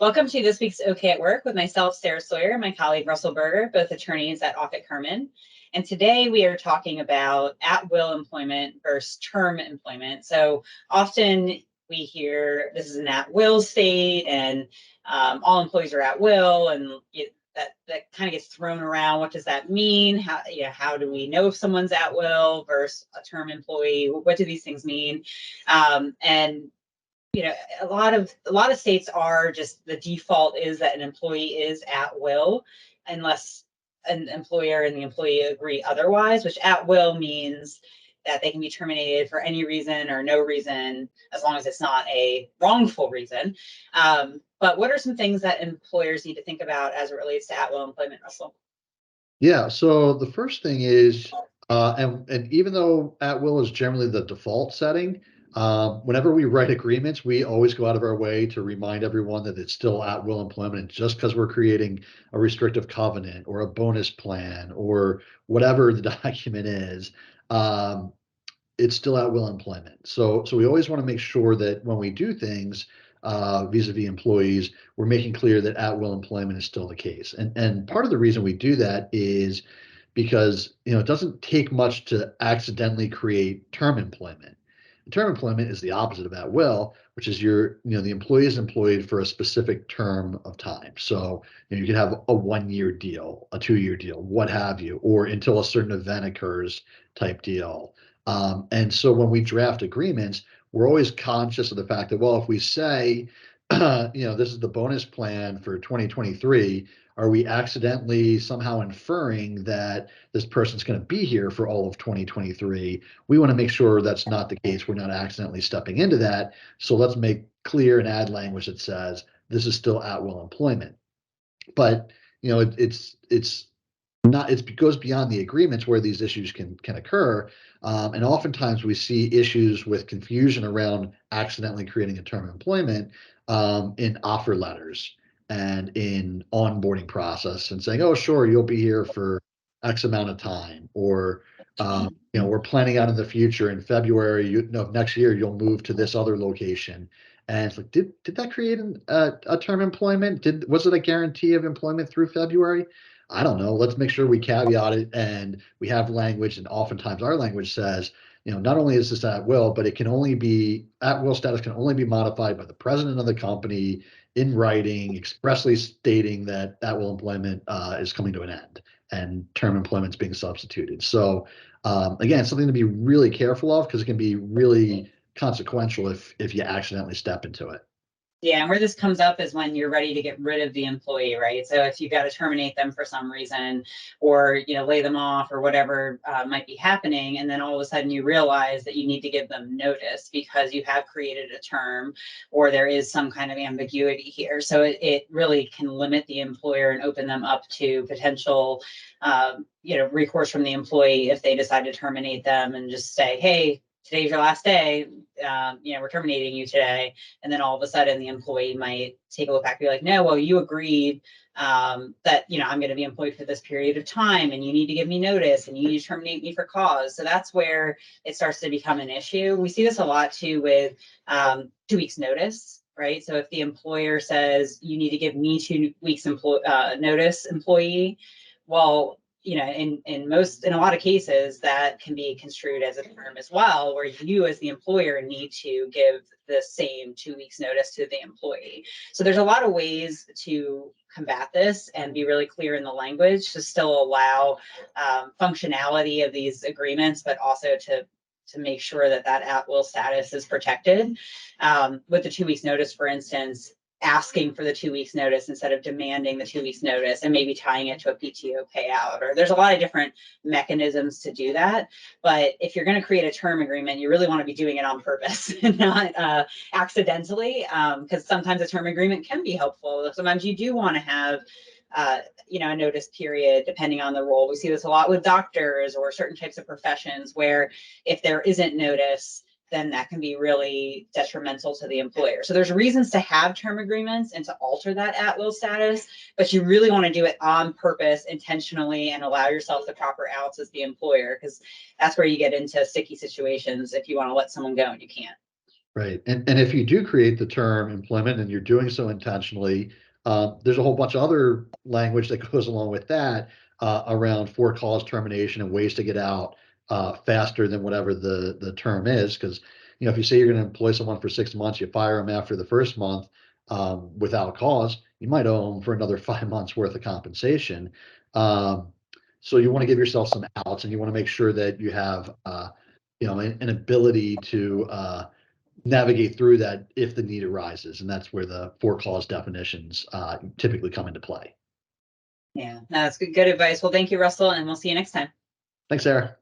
Welcome to this week's OK at Work with myself, Sarah Sawyer, and my colleague, Russell Berger, both attorneys at Offit Kurman. And today we are talking about at-will employment versus term employment. So often we hear this is an at-will state and all employees are at will, and that kind of gets thrown around. What does that mean? How do we know if someone's at will versus a term employee? What do these things mean? And a lot of states are just the default is that an employee is at will unless an employer and the employee agree otherwise, which at will means that they can be terminated for any reason or no reason, as long as it's not a wrongful reason. But what are some things that employers need to think about as it relates to at will employment, Russell? Yeah, so the first thing is, and even though at will is generally the default setting, whenever we write agreements, we always go out of our way to remind everyone that it's still at will employment. And just because we're creating a restrictive covenant or a bonus plan or whatever the document is, it's still at will employment. So we always want to make sure that when we do things vis-a-vis employees, we're making clear that at will employment is still the case. And part of the reason we do that is because it doesn't take much to accidentally create term employment. Term employment is the opposite of at will, which is the employee is employed for a specific term of time. So you could have a 1-year deal, a 2-year deal, what have you, or until a certain event occurs type deal. And so when we draft agreements, we're always conscious of the fact that, well, if we say, this is the bonus plan for 2023, are we accidentally somehow inferring that this person's going to be here for all of 2023? We want to make sure that's not the case. We're not accidentally stepping into that. So let's make clear and add language that says this is still at will employment. But it's not, it goes beyond the agreements where these issues can occur. And oftentimes we see issues with confusion around accidentally creating a term of employment in offer letters and in onboarding process and saying, oh, sure, you'll be here for X amount of time. Or, we're planning out in the future in February, next year, you'll move to this other location. And it's like, did that create a term employment? Was it a guarantee of employment through February? I don't know. Let's make sure we caveat it and we have language. And oftentimes our language says, not only is this at will, but it can only be at will status can only be modified by the president of the company in writing, expressly stating that at will employment is coming to an end and term employment is being substituted. So again, something to be really careful of because it can be really consequential if you accidentally step into it. Yeah, and where this comes up is when you're ready to get rid of the employee, right? So if you've got to terminate them for some reason or, lay them off or whatever might be happening, and then all of a sudden you realize that you need to give them notice because you have created a term or there is some kind of ambiguity here. So it really can limit the employer and open them up to potential, recourse from the employee if they decide to terminate them and just say, hey, today's your last day, we're terminating you today. And then all of a sudden the employee might take a look back and be like, no, well, you agreed that, I'm going to be employed for this period of time and you need to give me notice and you need to terminate me for cause. So that's where it starts to become an issue. We see this a lot too with 2 weeks notice, right? So if the employer says you need to give me 2 weeks notice, employee, well, in a lot of cases that can be construed as a term as well, where you as the employer need to give the same 2 weeks notice to the employee. So there's a lot of ways to combat this and be really clear in the language to still allow functionality of these agreements, but also to make sure that at-will status is protected. With the 2 weeks notice, for instance, asking for the 2 weeks notice instead of demanding the 2 weeks notice and maybe tying it to a PTO payout, or there's a lot of different mechanisms to do that. But if you're going to create a term agreement, you really want to be doing it on purpose and not accidentally, because sometimes a term agreement can be helpful. Sometimes you do want to have a notice period depending on the role. We see this a lot with doctors or certain types of professions where if there isn't notice, then that can be really detrimental to the employer. So there's reasons to have term agreements and to alter that at-will status, but you really want to do it on purpose, intentionally, and allow yourself the proper outs as the employer, because that's where you get into sticky situations if you want to let someone go and you can't. Right. And if you do create the term employment and you're doing so intentionally, there's a whole bunch of other language that goes along with that around for cause termination and ways to get out faster than whatever the term is. Because, if you say you're going to employ someone for 6 months, you fire them after the first month without cause, you might owe them for another 5 months worth of compensation. Um, so you want to give yourself some outs, and you want to make sure that you have, an ability to navigate through that if the need arises. And that's where the for cause definitions typically come into play. Yeah, no, that's good advice. Well, thank you, Russell, and we'll see you next time. Thanks, Sarah.